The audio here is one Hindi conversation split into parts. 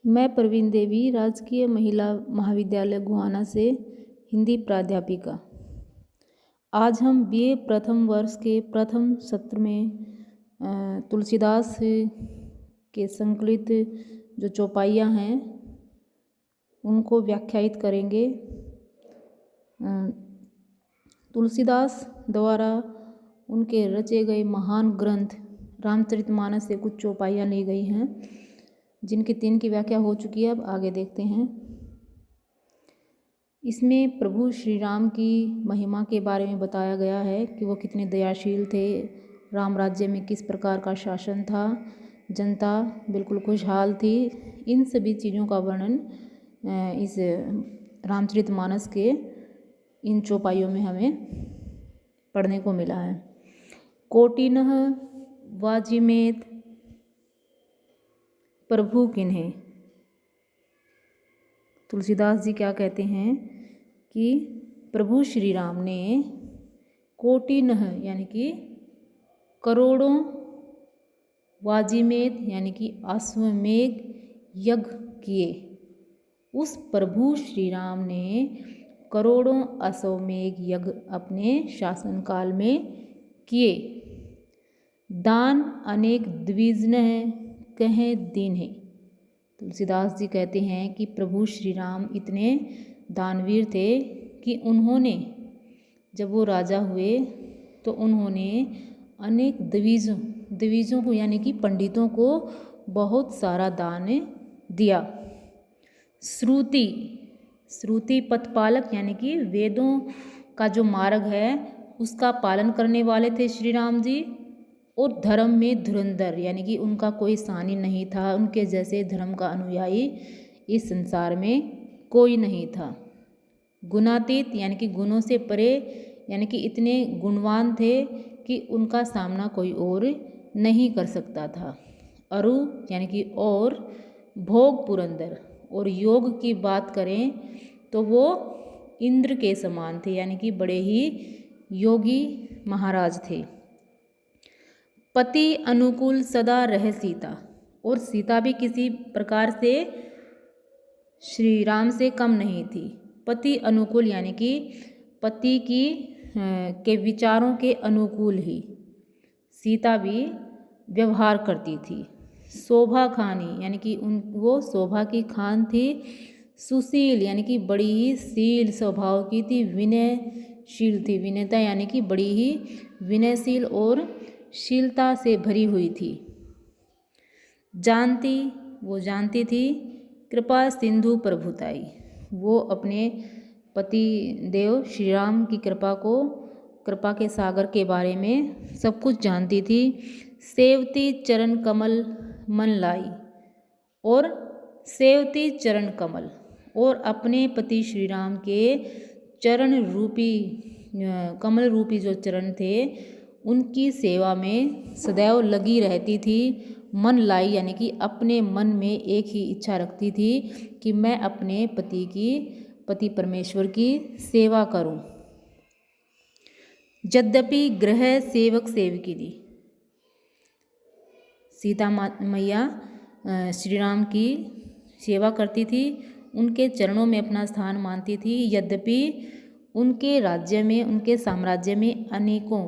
मैं प्रवीण देवी राजकीय महिला महाविद्यालय गोहाना से हिंदी प्राध्यापिका। आज हम बीए प्रथम वर्ष के प्रथम सत्र में तुलसीदास के संकलित जो चौपाइयाँ हैं उनको व्याख्यायित करेंगे। तुलसीदास द्वारा उनके रचे गए महान ग्रंथ रामचरितमानस से कुछ चौपाइयाँ ली गई हैं, जिनकी 3 की व्याख्या हो चुकी है। अब आगे देखते हैं। इसमें प्रभु श्री राम की महिमा के बारे में बताया गया है कि वो कितने दयाशील थे, राम राज्य में किस प्रकार का शासन था, जनता बिल्कुल खुशहाल थी। इन सभी चीज़ों का वर्णन इस रामचरितमानस के इन चौपाइयों में हमें पढ़ने को मिला है। कोटिनः वाजिमेत प्रभु किन्हें। तुलसीदास जी क्या कहते हैं कि प्रभु श्री राम ने कोटिनः यानी कि करोड़ों, वाजिमेत यानी कि अश्वमेध यज्ञ किए। उस प्रभु श्री राम ने करोड़ों अश्वमेध यज्ञ अपने शासनकाल में किए। दान अनेक द्विजन कहें दीन है। तुलसीदास जी कहते हैं कि प्रभु श्री राम इतने दानवीर थे कि उन्होंने जब वो राजा हुए तो उन्होंने अनेक द्विजों को यानी कि पंडितों को बहुत सारा दान दिया। श्रुति पथपालक यानी कि वेदों का जो मार्ग है उसका पालन करने वाले थे श्री राम जी। और धर्म में धुरंधर यानी कि उनका कोई सानी नहीं था, उनके जैसे धर्म का अनुयायी इस संसार में कोई नहीं था। गुणातीत यानी कि गुणों से परे यानी कि इतने गुणवान थे कि उनका सामना कोई और नहीं कर सकता था। अरु यानी कि और भोग पुरंदर, और योग की बात करें तो वो इंद्र के समान थे यानी कि बड़े ही योगी महाराज थे। पति अनुकूल सदा रह सीता, और सीता भी किसी प्रकार से श्री राम से कम नहीं थी। पति अनुकूल यानी कि पति के विचारों के अनुकूल ही सीता भी व्यवहार करती थी। शोभा खानी यानी कि वो शोभा की खान थी। सुशील यानी कि बड़ी ही शील स्वभाव की थी। विनयशील थी, विनयता यानी कि बड़ी ही विनयशील और शीलता से भरी हुई थी। वो जानती थी कृपा सिंधु प्रभुताई, वो अपने पति देव श्री राम की कृपा के सागर के बारे में सब कुछ जानती थी। सेवती चरण कमल मन लाई, और सेवती चरण कमल, और अपने पति श्री राम के चरण रूपी कमल रूपी जो चरण थे उनकी सेवा में सदैव लगी रहती थी। मन लाई यानी कि अपने मन में एक ही इच्छा रखती थी कि मैं अपने पति परमेश्वर की सेवा करूं। यद्यपि गृह सेवक सेवकिनी, सीता मैया श्री राम की सेवा करती थी, उनके चरणों में अपना स्थान मानती थी। यद्यपि उनके राज्य में, उनके साम्राज्य में अनेकों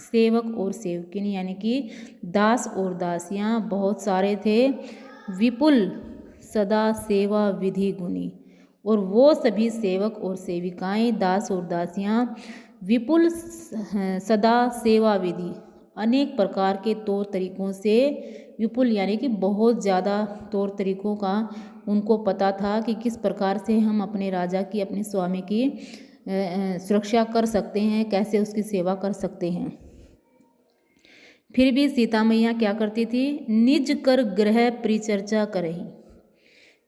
सेवक और सेवकिनी यानी कि दास और दासियां बहुत सारे थे। विपुल सदा सेवा विधि गुनी, और वो सभी सेवक और सेविकाएं, दास और दासियां विपुल सदा सेवा विधि अनेक प्रकार के तौर तरीकों से, विपुल यानी कि बहुत ज़्यादा तौर तरीकों का उनको पता था कि किस प्रकार से हम अपने राजा की, अपने स्वामी की सुरक्षा कर सकते हैं, कैसे उसकी सेवा कर सकते हैं। फिर भी सीता मैया क्या करती थी? निज कर ग्रह परिचर्चा करही।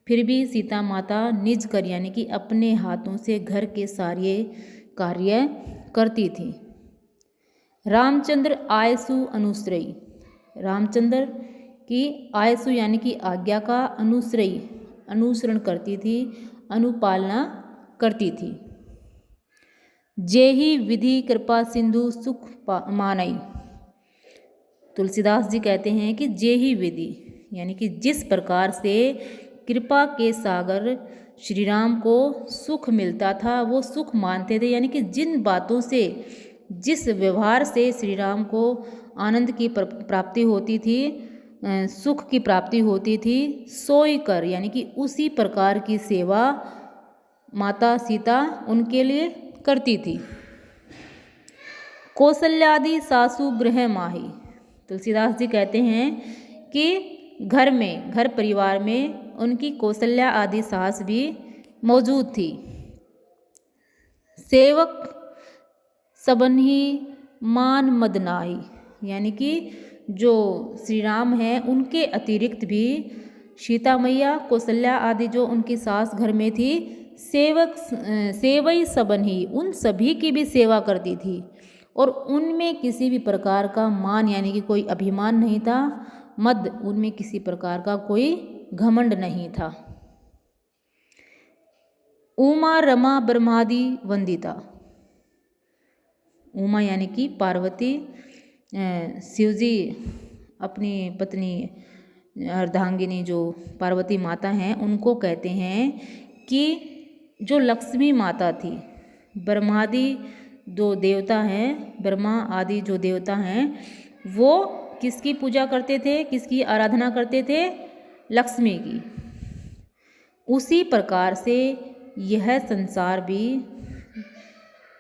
फिर भी सीता माता निज कर यानी कि अपने हाथों से घर के सारे कार्य करती थी। रामचंद्र आयसु अनुश्रयी, रामचंद्र की आयसु यानी कि आज्ञा का अनुसरण करती थी, अनुपालना करती थी। जेहि विधि कृपा सिंधु सुख मानई। तुलसीदास जी कहते हैं कि जेहि विधि यानी कि जिस प्रकार से कृपा के सागर श्री राम को सुख मिलता था वो सुख मानते थे, यानी कि जिन बातों से, जिस व्यवहार से श्री राम को आनंद की प्राप्ति होती थी, सुख की प्राप्ति होती थी, सोई कर यानी कि उसी प्रकार की सेवा माता सीता उनके लिए करती थी। कौशल्यादि सासु गृह माही, तुलसीदास जी कहते हैं कि घर में, घर परिवार में उनकी कौशल्या आदि सास भी मौजूद थी। सेवक सबन्ही मान मदनाही, यानी कि जो श्री राम हैं उनके अतिरिक्त भी सीता मैया, कौशल्या आदि जो उनकी सास घर में थी, सेवई सबन्ही, उन सभी की भी सेवा करती थी और उनमें किसी भी प्रकार का मान यानी कि कोई अभिमान नहीं था, मद, उनमें किसी प्रकार का कोई घमंड नहीं था। उमा रमा ब्रह्मादि वंदिता, उमा यानी कि पार्वती, शिवजी अपनी पत्नी अर्धांगिनी जो पार्वती माता हैं उनको कहते हैं कि जो लक्ष्मी माता थी, ब्रह्मादि जो देवता हैं, ब्रह्मा आदि जो देवता हैं, वो किसकी पूजा करते थे, किसकी आराधना करते थे? लक्ष्मी की। उसी प्रकार से यह संसार भी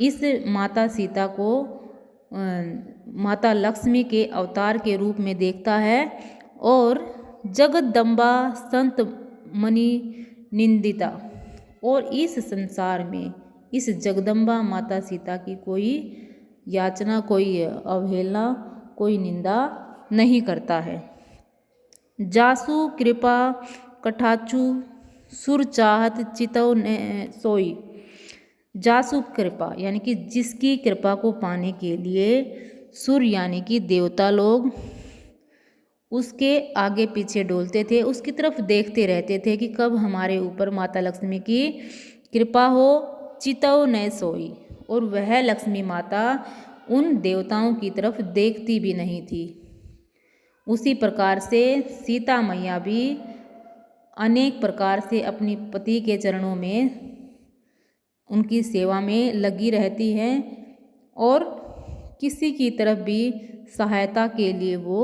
इस माता सीता को माता लक्ष्मी के अवतार के रूप में देखता है और जगदम्बा संत मणि निंदिता, और इस संसार में इस जगदम्बा माता सीता की कोई याचना, कोई अवहेलना, कोई निंदा नहीं करता है। जासु कृपा कटाक्षु सुर चाहत चितौ ने सोई, जासु कृपा यानी कि जिसकी कृपा को पाने के लिए सुर यानी कि देवता लोग उसके आगे पीछे डोलते थे, उसकी तरफ देखते रहते थे कि कब हमारे ऊपर माता लक्ष्मी की कृपा हो। चितौ न सोई, और वह लक्ष्मी माता उन देवताओं की तरफ देखती भी नहीं थी। उसी प्रकार से सीता मैया भी अनेक प्रकार से अपनी पति के चरणों में उनकी सेवा में लगी रहती है और किसी की तरफ भी सहायता के लिए वो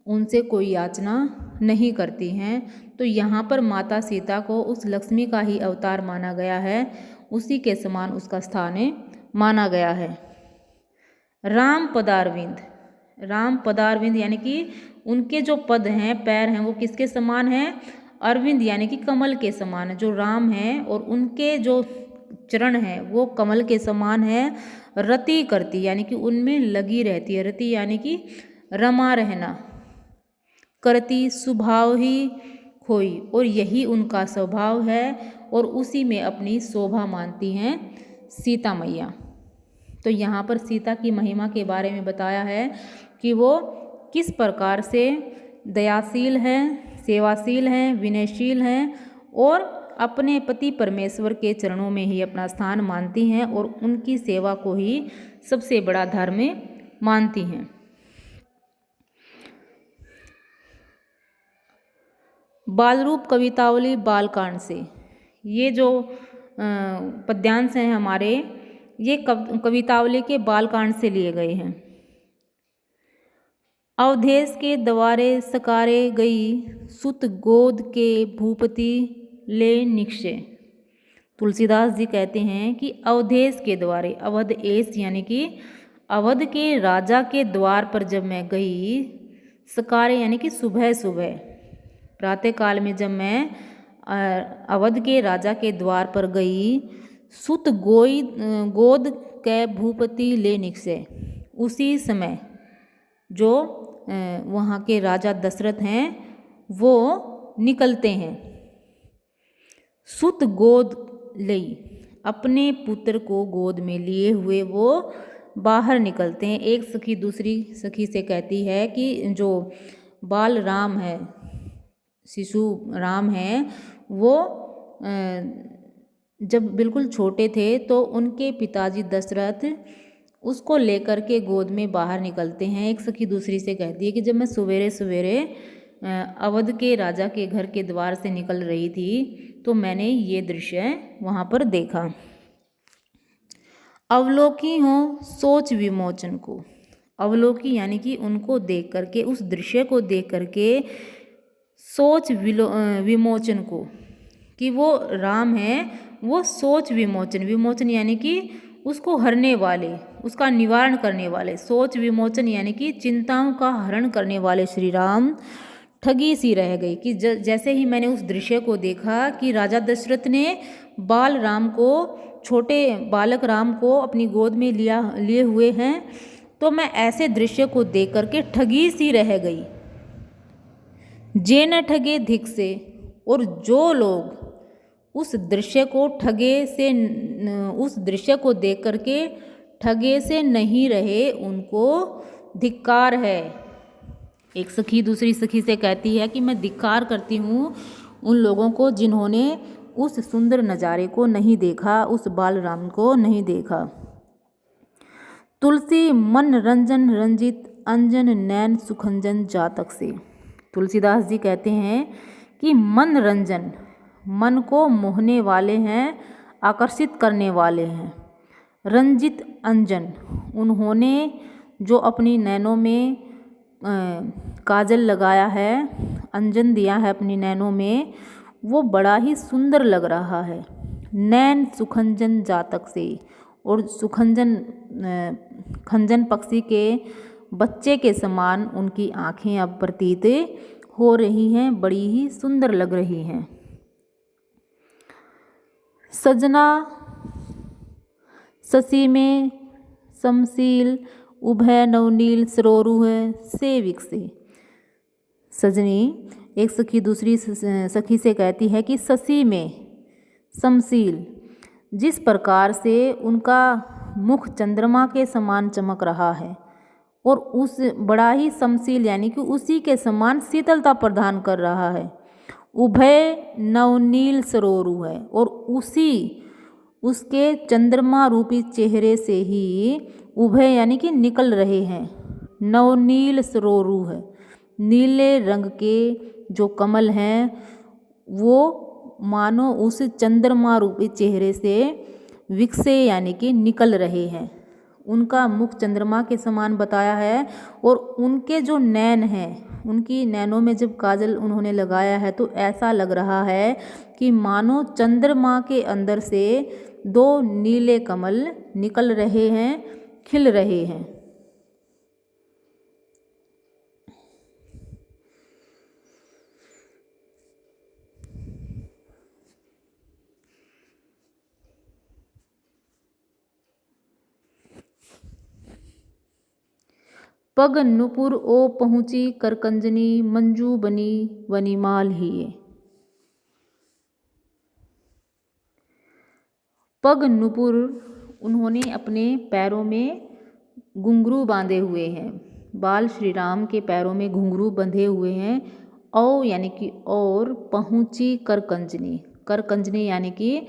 उनसे कोई याचना नहीं करती हैं। तो यहाँ पर माता सीता को उस लक्ष्मी का ही अवतार माना गया है, उसी के समान उसका स्थान माना गया है। राम पदारविंद, राम पदारविंद यानी कि उनके जो पद हैं, पैर हैं, वो किसके समान हैं? अरविंद यानी कि कमल के समान है। जो राम हैं और उनके जो चरण हैं वो कमल के समान है। रति करती यानी कि उनमें लगी रहती है, रति यानी कि रमा रहना, करती स्वभाव ही खोई, और यही उनका स्वभाव है और उसी में अपनी शोभा मानती हैं सीता मैया। तो यहाँ पर सीता की महिमा के बारे में बताया है कि वो किस प्रकार से दयाशील हैं, सेवाशील हैं, विनयशील हैं और अपने पति परमेश्वर के चरणों में ही अपना स्थान मानती हैं और उनकी सेवा को ही सबसे बड़ा धर्म मानती हैं। बालरूप कवितावली बालकांड से, ये जो पद्यांश हैं हमारे, ये कवितावली के बालकांड से लिए गए हैं। अवधेश के द्वारे सकारे गई सुत गोद के भूपति ले निक्षे। तुलसीदास जी कहते हैं कि अवधेश के द्वारे, अवध एस यानी कि अवध के राजा के द्वार पर जब मैं गई, सकारे यानी कि सुबह सुबह प्रातः काल में जब मैं अवध के राजा के द्वार पर गई, सुत गोद के भूपति ले निक्षे, उसी समय जो वहाँ के राजा दशरथ हैं वो निकलते हैं। सुत गोद लई, अपने पुत्र को गोद में लिए हुए वो बाहर निकलते हैं। एक सखी दूसरी सखी से कहती है कि जो बाल राम है, शिशु राम हैं, वो जब बिल्कुल छोटे थे तो उनके पिताजी दशरथ उसको लेकर के गोद में बाहर निकलते हैं। एक सखी दूसरी से कहती है कि जब मैं सवेरे सवेरे अवध के राजा के घर के द्वार से निकल रही थी तो मैंने ये दृश्य वहाँ पर देखा। अवलोकी हो सोच विमोचन को। अवलोकी यानी कि उनको देख करके, उस दृश्य को देख करके सोच विमोचन को, कि वो राम है, वो सोच विमोचन, विमोचन यानी कि उसको हरने वाले, उसका निवारण करने वाले, सोच विमोचन यानी कि चिंताओं का हरण करने वाले श्री राम ठगी सी रह गई। कि जैसे ही मैंने उस दृश्य को देखा कि राजा दशरथ ने बाल राम को, छोटे बालक राम को अपनी गोद में लिए हुए हैं, तो मैं ऐसे दृश्य को देख करके ठगी सी रह गई। जे न ठगे धिक से, और जो लोग उस दृश्य को उस दृश्य को देख करके ठगे से नहीं रहे, उनको धिक्कार है। एक सखी दूसरी सखी से कहती है कि मैं धिक्कार करती हूँ उन लोगों को जिन्होंने उस सुंदर नज़ारे को नहीं देखा, उस बाल राम को नहीं देखा। तुलसी मन रंजन रंजित अंजन नैन सुखंजन जातक से। तुलसीदास जी कहते हैं कि मन रंजन, मन को मोहने वाले हैं, आकर्षित करने वाले हैं। रंजित अंजन, उन्होंने जो अपनी नैनों में काजल लगाया है, अंजन दिया है अपनी नैनों में, वो बड़ा ही सुंदर लग रहा है। नैन सुखंजन जातक से, और सुखंजन खंजन पक्षी के बच्चे के समान उनकी आँखें अब प्रतीत हो रही हैं, बड़ी ही सुंदर लग रही हैं। सजना शशि में समशील उभय नवनील सरोरु है से विकसे। सजनी एक सखी दूसरी सखी से कहती है कि शशि में समशील, जिस प्रकार से उनका मुख चंद्रमा के समान चमक रहा है, और उस बड़ा ही समशील यानी कि उसी के समान शीतलता प्रदान कर रहा है। उभय नवनील सरोरु है, और उसके चंद्रमा रूपी चेहरे से ही उभय यानी कि निकल रहे हैं नवनील सरोरु है। नीले रंग के जो कमल हैं वो मानो उस चंद्रमा रूपी चेहरे से विकसे यानी कि निकल रहे हैं। उनका मुख चंद्रमा के समान बताया है, और उनके जो नैन हैं, उनकी नैनों में जब काजल उन्होंने लगाया है तो ऐसा लग रहा है कि मानो चंद्रमा के अंदर से दो नीले कमल निकल रहे हैं, खिल रहे हैं। पग नुपुर ओ पहुँची करकंजनी मंजू बनी वनीमाल हिए। पग नुपुर, उन्होंने अपने पैरों में घुंघरू बांधे हुए हैं। बाल श्री राम के पैरों में घुंघरू बंधे हुए हैं। औ यानी कि और, पहुँची करकंजनी, करकंजनी यानी कि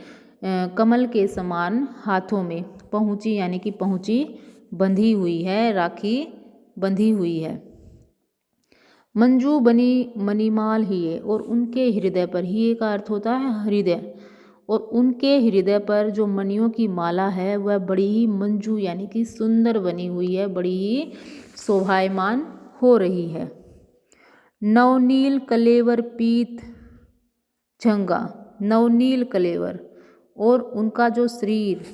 कमल के समान हाथों में, पहुँची यानी कि पहुँची बंधी हुई है, राखी बंधी हुई है। मंजू बनी मणिमाल हिए, और उनके हृदय पर, हिए का अर्थ होता है हृदय, और उनके हृदय पर जो मणियों की माला है वह बड़ी ही मंजू यानी कि सुंदर बनी हुई है, बड़ी ही शोभायमान हो रही है। नवनील कलेवर पीत झंगा, नवनील कलेवर, और उनका जो शरीर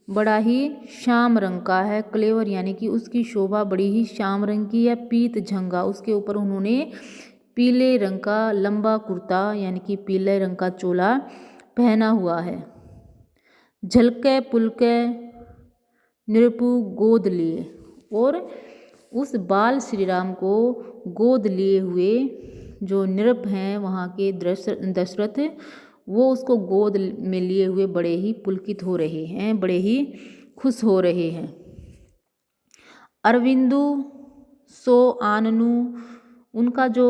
बड़ा ही श्याम रंग का है। कलेवर यानी कि उसकी शोभा बड़ी ही श्याम रंग की है। पीत झंगा, उसके ऊपर उन्होंने पीले रंग का लंबा कुर्ता यानी कि पीले रंग का चोला पहना हुआ है। झलके पुलके नृपु गोद लिए, और उस बाल श्री राम को गोद लिए हुए जो नृप हैं वहाँ के दशरथ, वो उसको गोद में लिए हुए बड़े ही पुलकित हो रहे हैं, बड़े ही खुश हो रहे हैं। अरविंदु सो आननु, उनका जो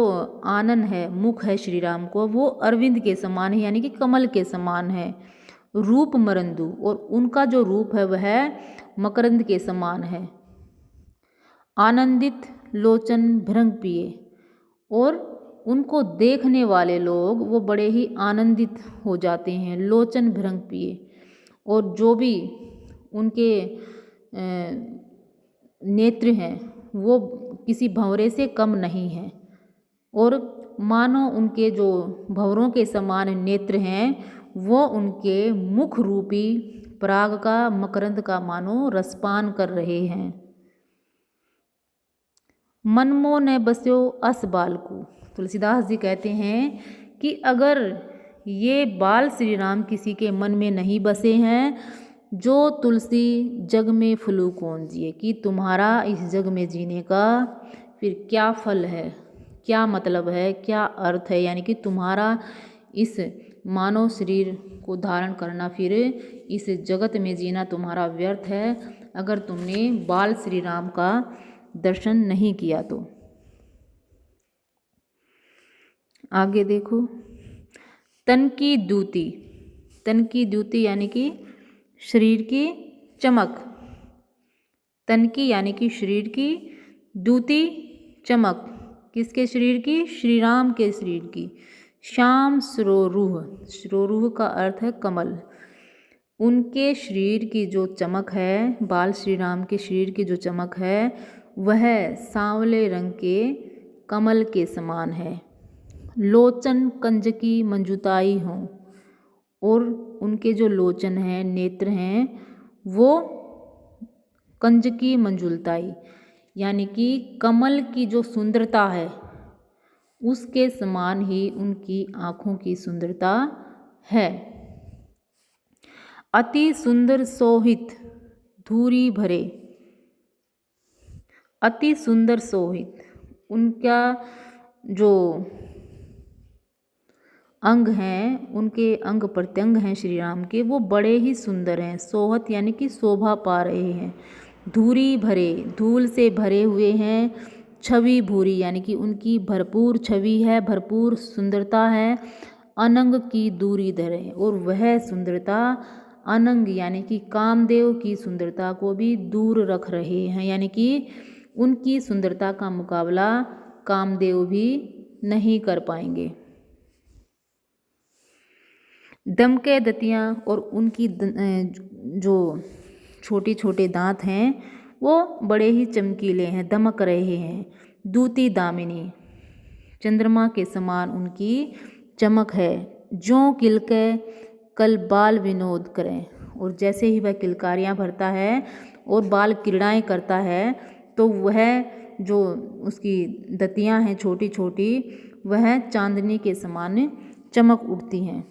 आनन है, मुख है श्री राम को, वो अरविंद के समान है यानी कि कमल के समान है। रूप मरंदु, और उनका जो रूप है वह मकरंद के समान है। आनंदित लोचन भृंग पिए, और उनको देखने वाले लोग वो बड़े ही आनंदित हो जाते हैं, लोचन भृंग पिए। और जो भी उनके नेत्र हैं वो किसी भंवरे से कम नहीं हैं, और मानो उनके जो भंवरों के समान नेत्र हैं वो उनके मुख रूपी पराग का, मकरंद का मानो रसपान कर रहे हैं। मन मोह न बस्यो अस बालकु, तुलसीदास जी कहते हैं कि अगर ये बाल श्री राम किसी के मन में नहीं बसे हैं, जो तुलसी जग में फुलू कौन जिए, कि तुम्हारा इस जग में जीने का फिर क्या फल है, क्या मतलब है, क्या अर्थ है, यानी कि तुम्हारा इस मानव शरीर को धारण करना, फिर इस जगत में जीना तुम्हारा व्यर्थ है अगर तुमने बाल श्री राम का दर्शन नहीं किया तो। आगे देखो, तन की द्युति, तन की द्युति यानी कि शरीर की चमक, तन की यानी कि शरीर की, द्युति चमक, किसके शरीर की, श्री राम के शरीर की। श्याम सरोरुह, सरोरुह का अर्थ है कमल, उनके शरीर की जो चमक है, बाल श्री राम के शरीर की जो चमक है वह सांवले रंग के कमल के समान है। लोचन कंज की मंजुताई हों, और उनके जो लोचन हैं, नेत्र हैं, वो कंज की मंजुलताई यानी कि कमल की जो सुंदरता है उसके समान ही उनकी आँखों की सुंदरता है। अति सुंदर सोहित धूरी भरे, अति सुंदर सोहित, उनका जो अंग हैं, उनके अंग प्रत्यंग हैं श्री राम के, वो बड़े ही सुंदर हैं। सोहत यानी कि शोभा पा रहे हैं। धूरी भरे, धूल से भरे हुए हैं। छवि भूरी यानी कि उनकी भरपूर छवि है, भरपूर सुंदरता है। अनंग की दूरी धरे, और वह सुंदरता अनंग यानी कि कामदेव की सुंदरता को भी दूर रख रहे हैं, यानी कि उनकी सुंदरता का मुकाबला कामदेव भी नहीं कर पाएंगे। दमके दतियाँ, और उनकी जो छोटे छोटे दांत हैं वो बड़े ही चमकीले हैं, दमक रहे हैं। दूती दामिनी, चंद्रमा के समान उनकी चमक है। जो किलके कल बाल विनोद करें, और जैसे ही वह किलकारियाँ भरता है और बाल क्रीड़ाएँ करता है तो वह जो उसकी दतियाँ हैं छोटी छोटी, वह चांदनी के समान चमक उठती हैं।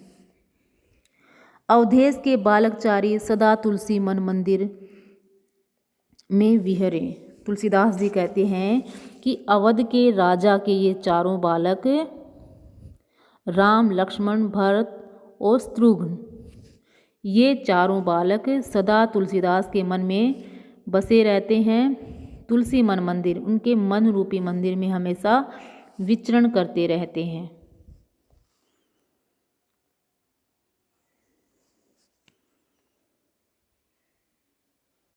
अवधेश के बालकचारी सदा तुलसी मन मंदिर में विहरे, तुलसीदास जी कहते हैं कि अवध के राजा के ये चारों बालक राम, लक्ष्मण, भरत और शत्रुघ्न, ये चारों बालक सदा तुलसीदास के मन में बसे रहते हैं। तुलसी मन मंदिर, उनके मन रूपी मंदिर में हमेशा विचरण करते रहते हैं।